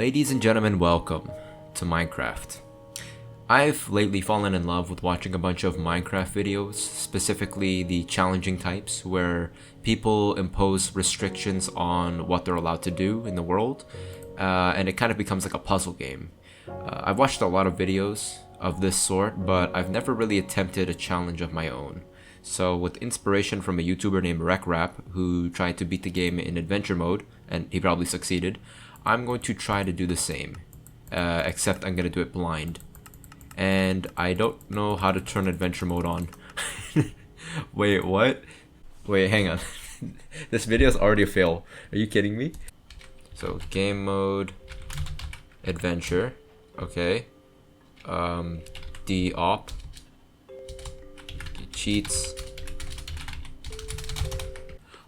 Ladies and gentlemen, welcome to Minecraft. I've lately fallen in love with watching a bunch of Minecraft videos, specifically the challenging types, where people impose restrictions on what they're allowed to do in the world, and it kind of becomes like a puzzle game. I've watched a lot of videos of this sort, but I've never really attempted a challenge of my own. So with inspiration from a YouTuber named RecRap, who tried to beat the game in adventure mode, and he probably succeeded, I'm going to try to do the same, except I'm going to do it blind. And I don't know how to turn adventure mode on. Wait, what? Wait, hang on. This video is already a fail. Are you kidding me? So, game mode, adventure, okay. D-op, cheats.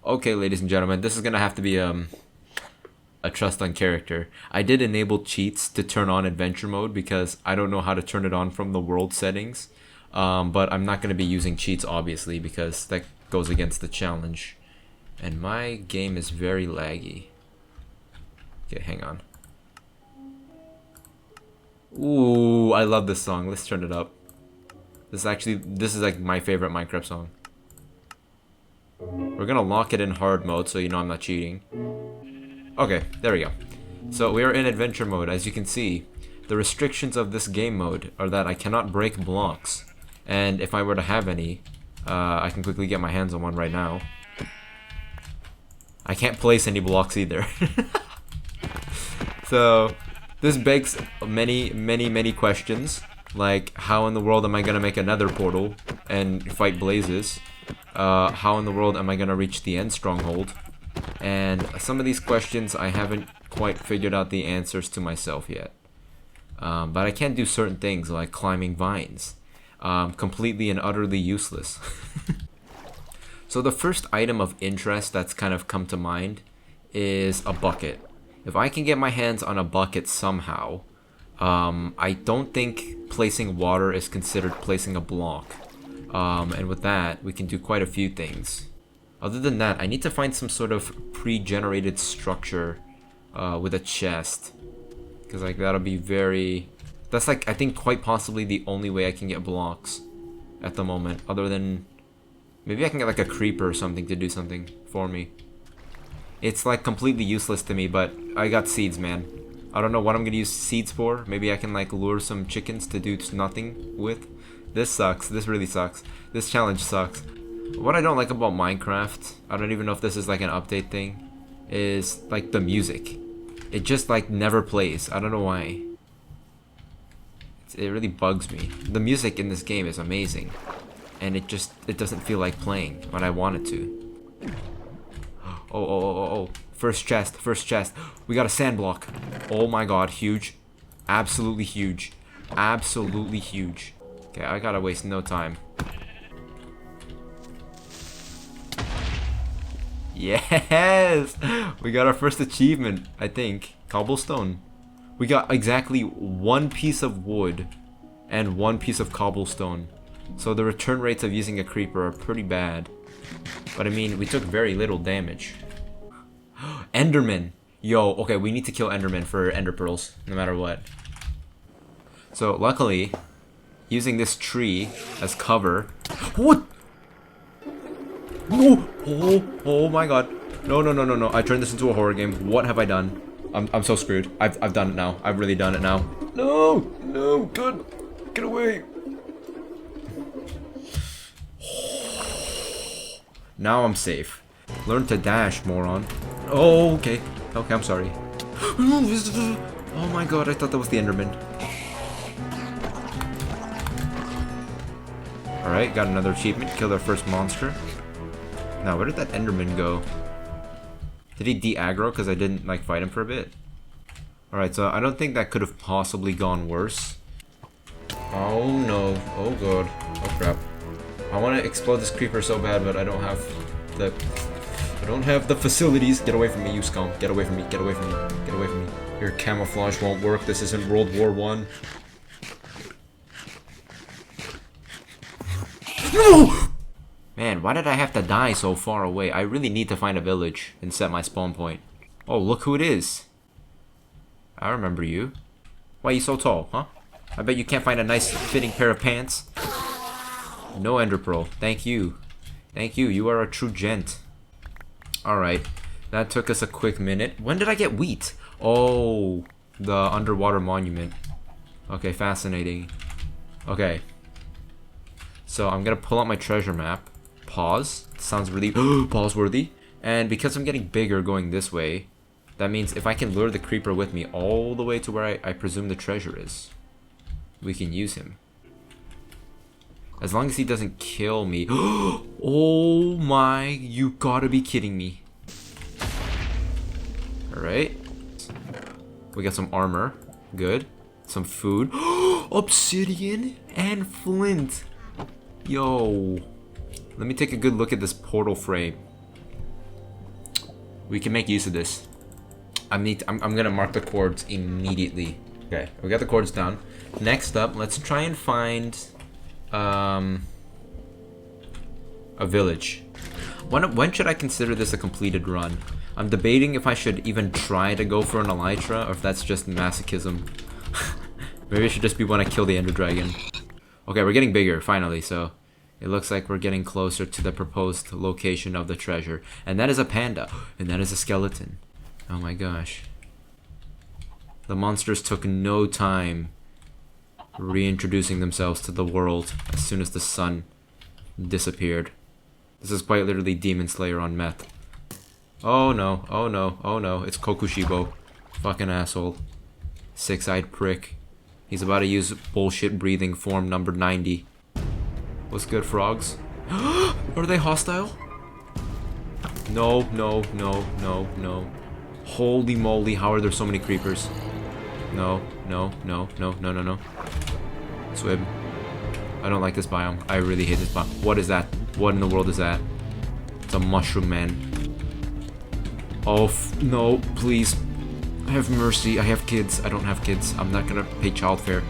Okay, ladies and gentlemen, this is going to have to be, a trust on character. I did enable cheats to turn on adventure mode because I don't know how to turn it on from the world settings. But I'm not going to be using cheats obviously because that goes against the challenge. And my game is very laggy. Okay, hang on. Ooh, I love this song. Let's turn it up. This is like my favorite Minecraft song. We're gonna lock it in hard mode so you know I'm not cheating. Okay, there we go. So we are in adventure mode. As you can see, the restrictions of this game mode are that I cannot break blocks. And if I were to have any, I can quickly get my hands on one right now. I can't place any blocks either. So this begs many questions. Like, how in the world am I gonna make another portal and fight blazes? How in the world am I gonna reach the end stronghold? And some of these questions I haven't quite figured out the answers to myself yet. But I can do certain things like climbing vines. Completely and utterly useless. So the first item of interest that's kind of come to mind is a bucket. If I can get my hands on a bucket somehow, I don't think placing water is considered placing a block. And with that, we can do quite a few things. Other than that, I need to find some sort of pre-generated structure with a chest. Because like that'll be very... That's like, I think quite possibly the only way I can get blocks at the moment. Other than... Maybe I can get like a creeper or something to do something for me. It's like completely useless to me, but I got seeds, man. I don't know what I'm gonna use seeds for. Maybe I can like lure some chickens to do nothing with. This sucks. This really sucks. This challenge sucks. What I don't like about Minecraft, I don't even know if this is like an update thing, is like the music. It just like never plays. I don't know why. It really bugs me. The music in this game is amazing, and it doesn't feel like playing when I want it to. Oh. First chest. We got a sand block. Oh my god, huge. Absolutely huge. Absolutely huge. Okay, I gotta waste no time. Yes! We got our first achievement, I think. Cobblestone. We got exactly one piece of wood and one piece of cobblestone. So the return rates of using a creeper are pretty bad. But I mean, we took very little damage. Enderman! Yo, okay, we need to kill Enderman for ender pearls, no matter what. So luckily, using this tree as cover... What? No! Oh my god. No. I turned this into a horror game. What have I done? I'm so screwed. I've done it now. I've really done it now. No, good. Get away. Now I'm safe. Learn to dash, moron. Oh, okay. Okay, I'm sorry. Oh my god, I thought that was the Enderman. Alright, got another achievement. Killed our first monster. Now, where did that Enderman go? Did he de-aggro because I didn't like fight him for a bit? Alright, so I don't think that could have possibly gone worse. Oh no. Oh god. Oh crap. I want to explode this creeper so bad, but I don't have the facilities. Get away from me, you scum. Get away from me. Get away from me. Get away from me. Your camouflage won't work. This isn't World War I. No! Man, why did I have to die so far away? I really need to find a village and set my spawn point. Oh, look who it is. I remember you. Why are you so tall, huh? I bet you can't find a nice fitting pair of pants. No ender pearl. Thank you. Thank you. You are a true gent. Alright. That took us a quick minute. When did I get wheat? Oh, the underwater monument. Okay, fascinating. Okay. So I'm gonna pull out my treasure map. Pause. Sounds really pause-worthy. And because I'm getting bigger going this way, that means if I can lure the creeper with me all the way to where I presume the treasure is, we can use him. As long as he doesn't kill me. Oh my, you gotta be kidding me. Alright. We got some armor. Good. Some food. Obsidian and flint. Yo. Let me take a good look at this portal frame. We can make use of this. I'm gonna mark the cords immediately. Okay, we got the cords down. Next up, let's try and find a village. When should I consider this a completed run? I'm debating if I should even try to go for an elytra or if that's just masochism. Maybe it should just be when I kill the ender dragon. Okay, we're getting bigger finally, so it looks like we're getting closer to the proposed location of the treasure. And that is a panda, and that is a skeleton. Oh my gosh. The monsters took no time reintroducing themselves to the world as soon as the sun disappeared. This is quite literally Demon Slayer on meth. Oh no, oh no, oh no, it's Kokushibo. Fucking asshole. Six-eyed prick. He's about to use bullshit breathing form number 90. What's good, frogs? Are they hostile? No, no, no, no, no. Holy moly, how are there so many creepers? No, no, no, no, no, no, no. Swim. I don't like this biome. I really hate this biome. What is that? What in the world is that? It's a mushroom man. Oh, no, please. Have mercy. I have kids. I don't have kids. I'm not gonna pay childfare.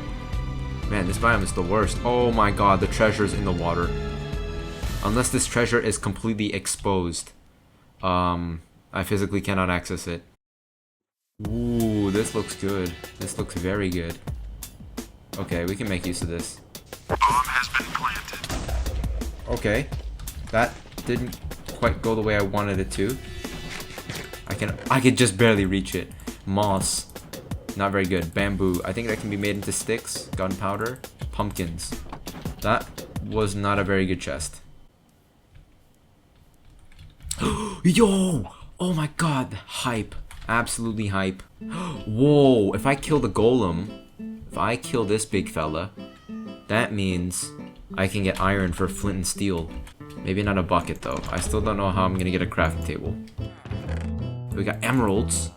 Man, this biome is the worst. Oh my god, the treasure's in the water. Unless this treasure is completely exposed, I physically cannot access it. Ooh, this looks good. This looks very good. Okay, we can make use of this. Bomb has been planted. Okay, that didn't quite go the way I wanted it to. I can just barely reach it. Moss, not very good. Bamboo, I think that can be made into sticks. Gunpowder, pumpkins. That was not a very good chest. Yo! Oh my god, hype. Absolutely hype. Whoa, if I kill the golem, if I kill this big fella, that means I can get iron for flint and steel. Maybe not a bucket though. I still don't know how I'm gonna get a crafting table. We got emeralds.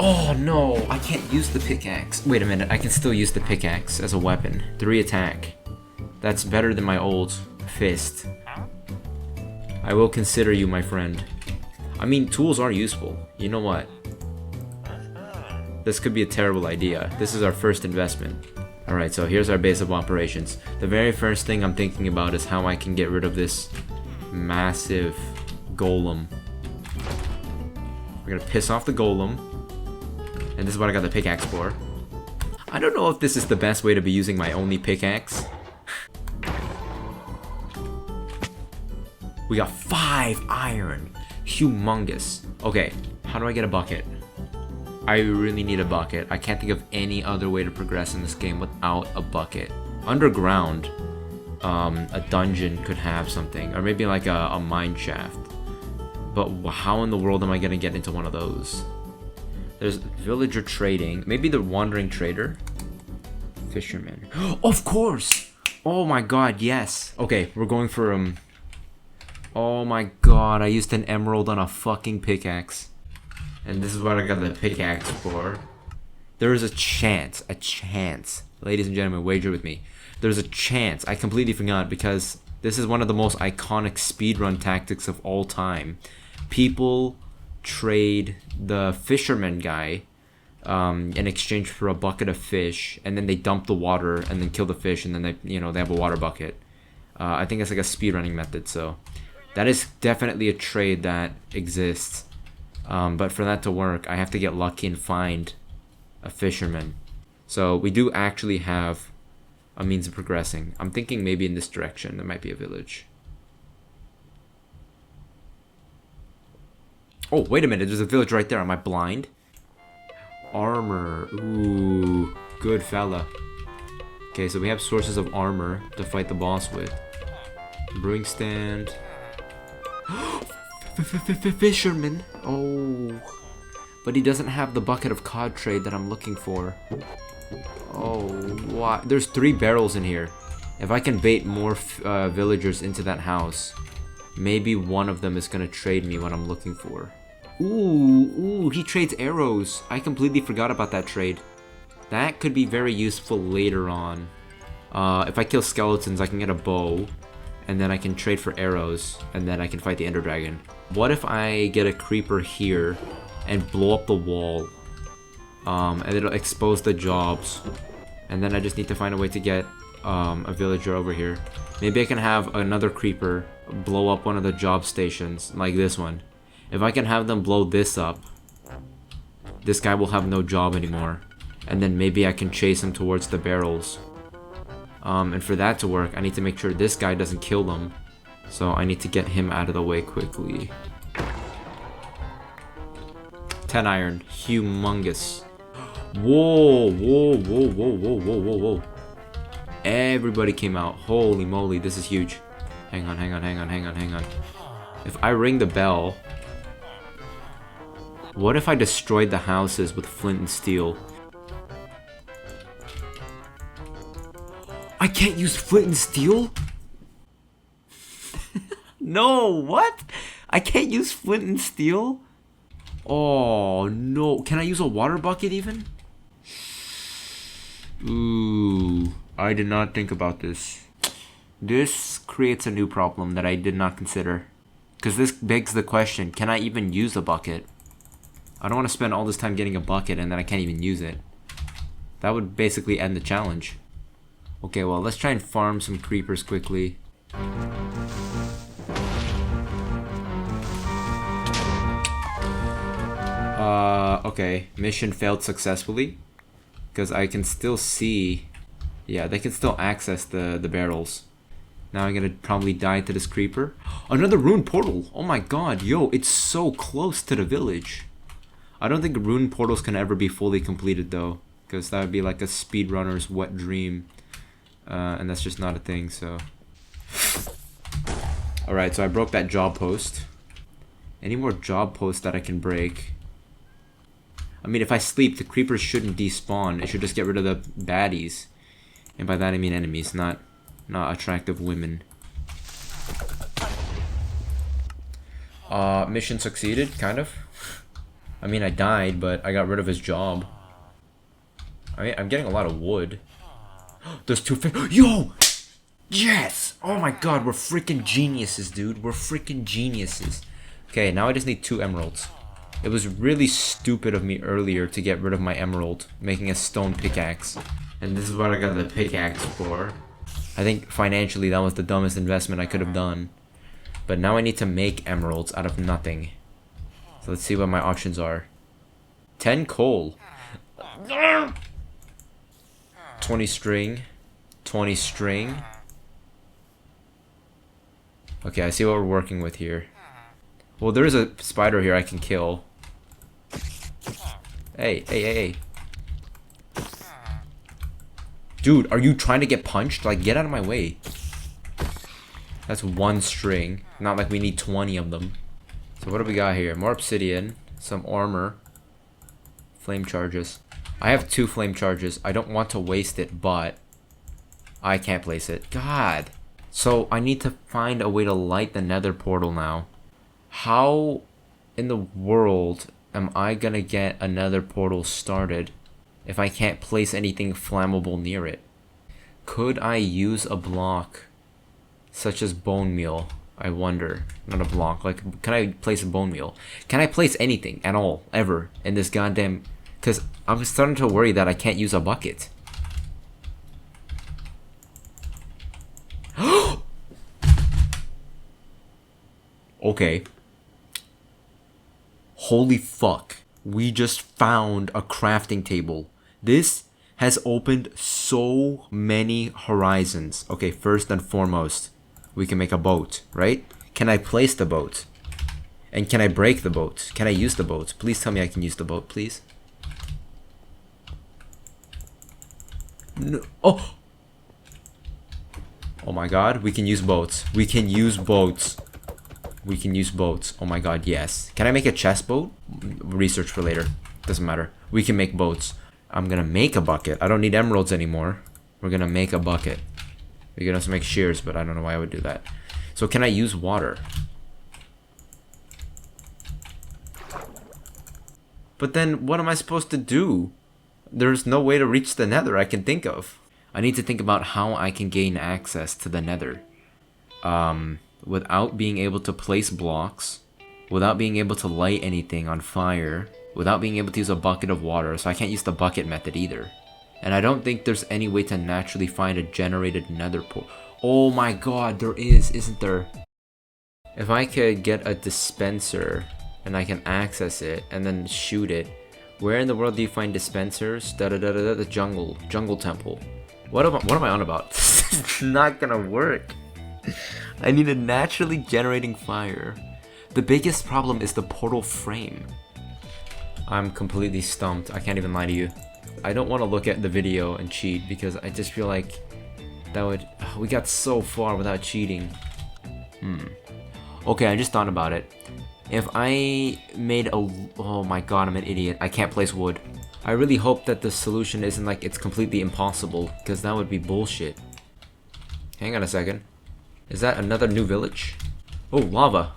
Oh no, I can't use the pickaxe. Wait a minute, I can still use the pickaxe as a weapon. 3 attack. That's better than my old fist. I will consider you, my friend. I mean, tools are useful. You know what? This could be a terrible idea. This is our first investment. Alright, so here's our base of operations. The very first thing I'm thinking about is how I can get rid of this massive golem. We're gonna piss off the golem. And this is what I got the pickaxe for. I don't know if this is the best way to be using my only pickaxe. We got 5 iron. Humongous. Okay, how do I get a bucket? I really need a bucket. I can't think of any other way to progress in this game without a bucket. Underground, a dungeon could have something. Or maybe like a mine shaft. But how in the world am I gonna get into one of those? There's villager trading. Maybe the wandering trader? Fisherman. Of course! Oh my god, yes. Okay, we're going for oh my god, I used an emerald on a fucking pickaxe. And this is what I got the pickaxe for. There is a chance, ladies and gentlemen, wager with me. There's a chance, I completely forgot because this is one of the most iconic speedrun tactics of all time. People trade the fisherman guy in exchange for a bucket of fish, and then they dump the water and then kill the fish, and then they have a water bucket. I think it's like a speedrunning method, so That is definitely a trade that exists. But for that to work, I have to get lucky and find a fisherman. So we do actually have a means of progressing. I'm thinking maybe in this direction there might be a village. Oh, wait a minute, there's a village right there. Am I blind? Armor. Ooh, good fella. Okay, so we have sources of armor to fight the boss with. Brewing stand. Fisherman. Oh. But he doesn't have the bucket of cod trade that I'm looking for. Oh, why? There's 3 barrels in here. If I can bait more villagers into that house, maybe one of them is gonna trade me what I'm looking for. Ooh, he trades arrows. I completely forgot about that trade. That could be very useful later on. If I kill skeletons, I can get a bow, and then I can trade for arrows, and then I can fight the Ender Dragon. What if I get a creeper here and blow up the wall? And it'll expose the jobs. And then I just need to find a way to get a villager over here. Maybe I can have another creeper blow up one of the job stations, like this one. If I can have them blow this up, this guy will have no job anymore. And then maybe I can chase him towards the barrels. And for that to work, I need to make sure this guy doesn't kill them. So I need to get him out of the way quickly. 10 iron. Humongous. Whoa, whoa, whoa, whoa, whoa, whoa, whoa, whoa. Everybody came out. Holy moly, this is huge. Hang on, hang on, hang on, hang on, hang on. If I ring the bell... What if I destroyed the houses with flint and steel? I can't use flint and steel? No, what? I can't use flint and steel? Oh, no. Can I use a water bucket even? Ooh, I did not think about this. This creates a new problem that I did not consider. Because this begs the question, can I even use a bucket? I don't want to spend all this time getting a bucket and then I can't even use it. That would basically end the challenge. Okay, well, let's try and farm some creepers quickly. Okay, mission failed successfully. Because I can still see... Yeah, they can still access the barrels. Now I'm gonna probably die to this creeper. Another rune portal! Oh my god, yo, it's so close to the village. I don't think rune portals can ever be fully completed though. Because that would be like a speedrunner's wet dream. And that's just not a thing, so... Alright, so I broke that job post. Any more job posts that I can break? I mean, if I sleep, the creepers shouldn't despawn. It should just get rid of the baddies. And by that I mean enemies, not attractive women. Mission succeeded, kind of. I mean, I died, but I got rid of his job. I mean, I'm getting a lot of wood. There's 2 Yo! Yes! Oh my god, we're freaking geniuses, dude. We're freaking geniuses. Okay, now I just need 2 emeralds. It was really stupid of me earlier to get rid of my emerald, making a stone pickaxe. And this is what I got the pickaxe for. I think financially that was the dumbest investment I could have done. But now I need to make emeralds out of nothing. So let's see what my options are. 10 coal. 20 string. 20 string. Okay, I see what we're working with here. Well, there's a spider here I can kill. Hey, hey, hey, hey. Dude, are you trying to get punched? Like, get out of my way. That's 1 string. Not like we need 20 of them. So what do we got here? More obsidian. Some armor. Flame charges. I have 2 flame charges. I don't want to waste it, but... I can't place it. God. So I need to find a way to light the nether portal now. How in the world am I gonna get another portal started if I can't place anything flammable near it? Could I use a block such as bone meal? I wonder. Not a block. Like, can I place a bone meal? Can I place anything at all, ever, in this goddamn... Because I'm starting to worry that I can't use a bucket. Okay. Holy fuck. We just found a crafting table. This has opened so many horizons. Okay, first and foremost, we can make a boat, right? Can I place the boat? And can I break the boat? Can I use the boat? Please tell me I can use the boat, please. No. Oh! Oh my god, we can use boats. We can use boats. We can use boats. Oh my god, yes. Can I make a chest boat? Research for later. Doesn't matter. We can make boats. I'm gonna make a bucket. I don't need emeralds anymore. We're gonna make a bucket. We can also make shears, but I don't know why I would do that. So can I use water? But then what am I supposed to do? There's no way to reach the nether I can think of. I need to think about how I can gain access to the nether. Without being able to place blocks, without being able to light anything on fire, without being able to use a bucket of water, so I can't use the bucket method either. And I don't think there's any way to naturally find a generated nether portal. Oh my god, there is, isn't there? If I could get a dispenser and I can access it and then shoot it, where in the world do you find dispensers? The jungle temple. What am I on about? This is not gonna work. I need a naturally generating fire. The biggest problem is the portal frame. I'm completely stumped. I can't even lie to you. I don't want to look at the video and cheat because I just feel like that would... We got so far without cheating. Okay, I just thought about it. If I made a... Oh my god, I'm an idiot. I can't place wood. I really hope that the solution isn't like it's completely impossible, because that would be bullshit. Hang on a second. Is that another new village? Oh, lava.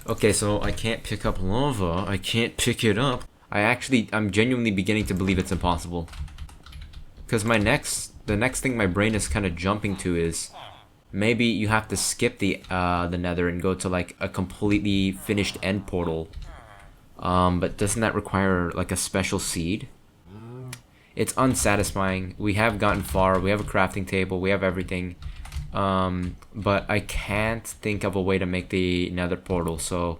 Okay, so I can't pick up lava. I can't pick it up. I'm genuinely beginning to believe it's impossible. Because the next thing my brain is kind of jumping to is maybe you have to skip the nether and go to like a completely finished end portal. But doesn't that require like a special seed? It's unsatisfying. We have gotten far. We have a crafting table. We have everything. But I can't think of a way to make the nether portal. So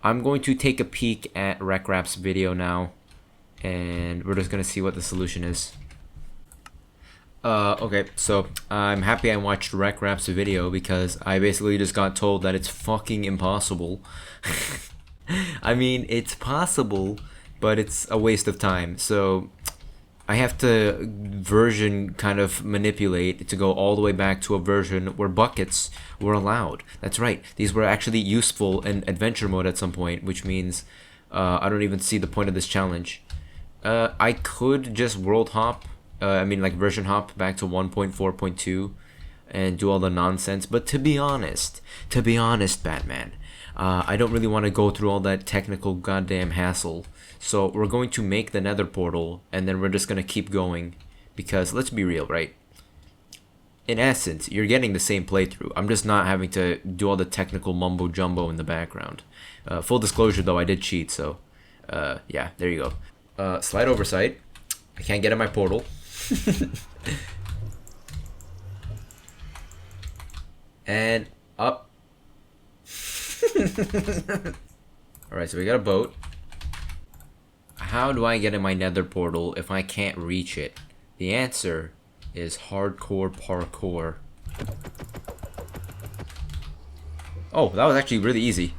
I'm going to take a peek at RecRap's video now. And we're just going to see what the solution is. Okay, so I'm happy I watched RecRap's video because I basically just got told that it's fucking impossible. I mean, it's possible, but it's a waste of time. So I have to version kind of manipulate to go all the way back to a version where buckets were allowed. That's right. These were actually useful in adventure mode at some point, which means I don't even see the point of this challenge. I could just world hop, version hop back to 1.4.2 and do all the nonsense. But to be honest, Batman, I don't really want to go through all that technical goddamn hassle. So we're going to make the nether portal, and then we're just going to keep going. Because let's be real, right? In essence, you're getting the same playthrough. I'm just not having to do all the technical mumbo jumbo in the background. Full disclosure though, I did cheat, so yeah, there you go. Slight oversight. I can't get in my portal. And up. Alright, so we got a boat. How do I get in my nether portal if I can't reach it? The answer is hardcore parkour. Oh, that was actually really easy.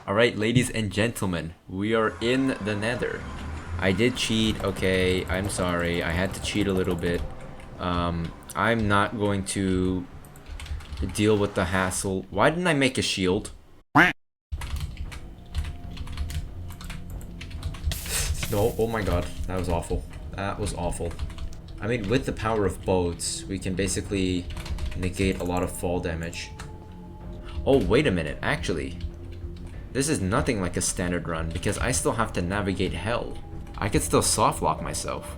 Alright, ladies and gentlemen, we are in the nether. I did cheat, okay, I'm sorry. I had to cheat a little bit. I'm not going to deal with the hassle. Why didn't I make a shield? No, oh my god, that was awful. That was awful. I mean, with the power of boats, we can basically negate a lot of fall damage. Oh, wait a minute, actually. This is nothing like a standard run, because I still have to navigate hell. I could still soft lock myself.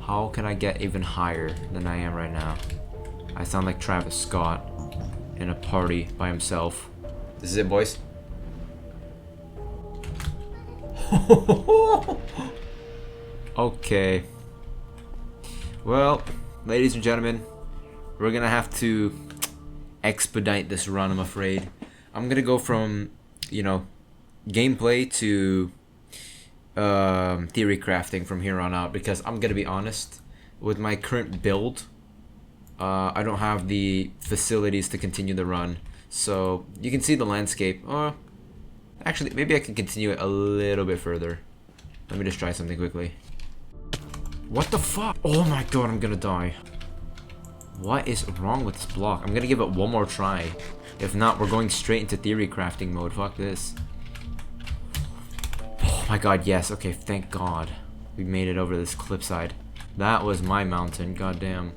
How can I get even higher than I am right now? I sound like Travis Scott in a party by himself. This is it, boys. Okay. Well, ladies and gentlemen, we're gonna have to expedite this run, I'm afraid. I'm gonna go from, gameplay to theory crafting from here on out, because I'm gonna be honest, with my current build, I don't have the facilities to continue the run. So you can see the landscape. Actually, maybe I can continue it a little bit further. Let me just try something quickly. What the fuck? Oh my god, I'm gonna die. What is wrong with this block? I'm gonna give it one more try. If not, we're going straight into theory crafting mode. Fuck this. Oh my god, yes. Okay, thank god. We made it over this cliffside. That was my mountain, goddamn.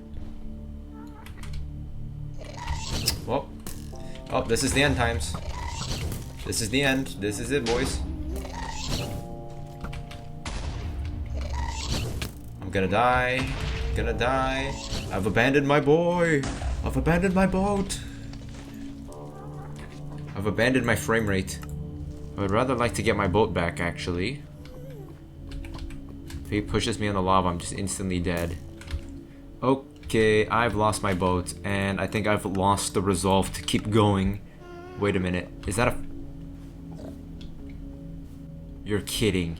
Well, oh, this is the end times. This is the end. This is it, boys. I'm gonna die. Gonna die. I've abandoned my boy. I've abandoned my boat. I've abandoned my frame rate. I would rather like to get my boat back, actually. If he pushes me in the lava, I'm just instantly dead. Okay, I've lost my boat, and I think I've lost the resolve to keep going. Wait a minute. Is that a... You're kidding.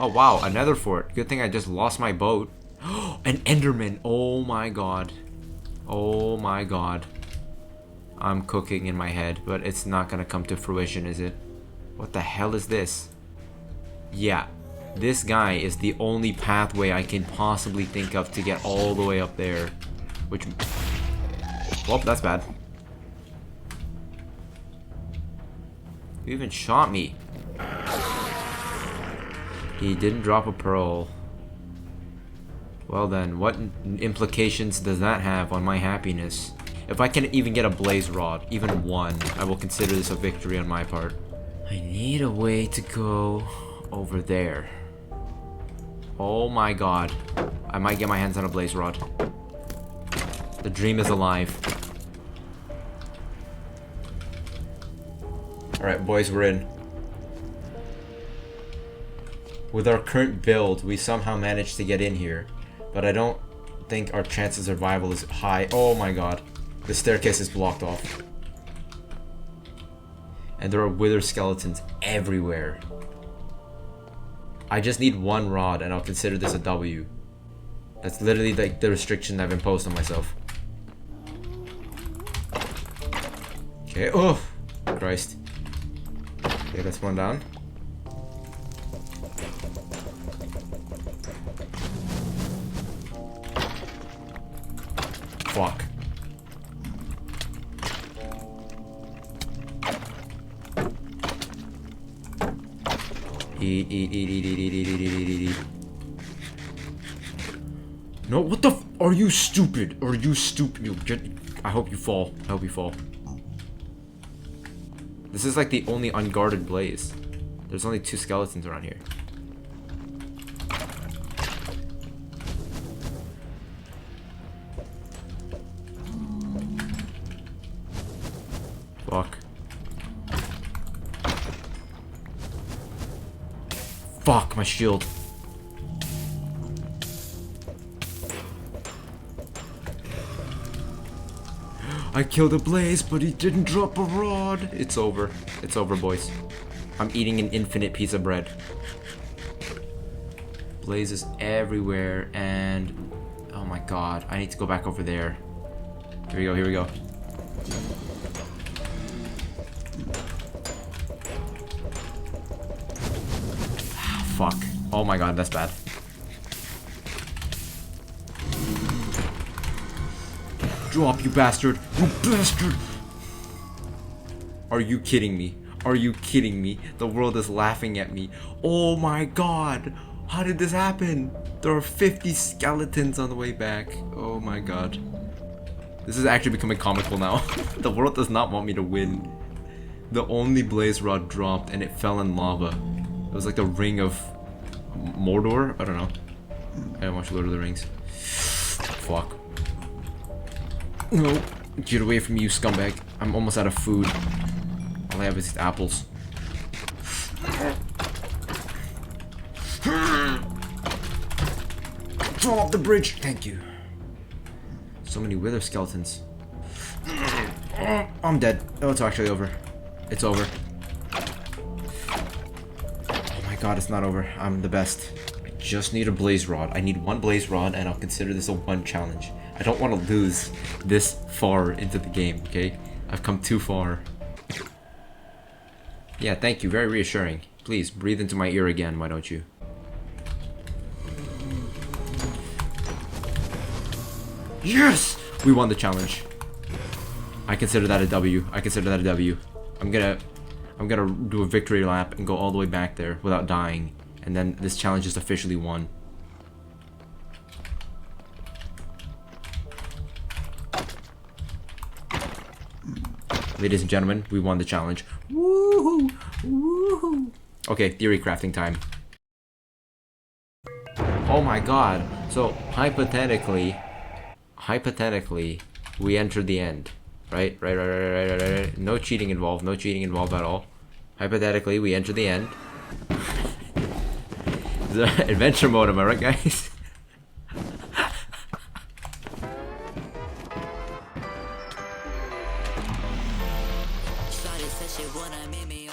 Oh wow, another fort. Good thing I just lost my boat. An Enderman. Oh my god. Oh my god. I'm cooking in my head, but it's not gonna come to fruition, is it? What the hell is this? Yeah, this guy is the only pathway I can possibly think of to get all the way up there. Which... Well, that's bad. You even shot me. He didn't drop a pearl. Well then, what implications does that have on my happiness? If I can even get a blaze rod, even one, I will consider this a victory on my part. I need a way to go over there. Oh my god. I might get my hands on a blaze rod. The dream is alive. Alright, boys, we're in. With our current build, we somehow managed to get in here. But I don't think our chance of survival is high. Oh my god. The staircase is blocked off. And there are wither skeletons everywhere. I just need one rod and I'll consider this a W. That's literally like the restriction I've imposed on myself. Okay, oh! Christ. Okay, that's one down. Fuck. Eat. No, what the f- Are you stupid? Are you stupid? You get- I hope you fall. I hope you fall. This is like the only unguarded blaze. There's only 2 skeletons around here. Fuck. Fuck, my shield. I killed a blaze, but he didn't drop a rod. It's over. It's over, boys. I'm eating an infinite piece of bread. Blazes everywhere, and... Oh my god, I need to go back over there. Here we go, here we go. Fuck. Oh my god, that's bad. Drop, you bastard! You bastard! Are you kidding me? Are you kidding me? The world is laughing at me. Oh my god! How did this happen? There are 50 skeletons on the way back. Oh my god. This is actually becoming comical now. The world does not want me to win. The only blaze rod dropped and it fell in lava. It was like the ring of Mordor? I don't know. I don't watch Lord of the Rings. Fuck. No. Get away from me, you scumbag. I'm almost out of food. All I have is these apples. fall off the bridge. Thank you. So many wither skeletons. I'm dead. Oh, it's actually over. It's over. Oh my god, it's not over. I'm the best. I just need a blaze rod. I need one blaze rod and I'll consider this a one challenge. I don't want to lose this far into the game, okay? I've come too far. Yeah, thank you. Very reassuring. Please, breathe into my ear again, why don't you? Yes! We won the challenge. I consider that a W. I consider that a W. I'm gonna do a victory lap and go all the way back there without dying. And then this challenge is officially won. Ladies and gentlemen, we won the challenge. Woohoo! Woohoo! Okay, theory crafting time. Oh my god. So, hypothetically, we entered the end. Right? Right. No cheating involved. No cheating involved at all. Hypothetically, we enter the end. Adventure mode, am I right, guys? Shawty said she wanna meet me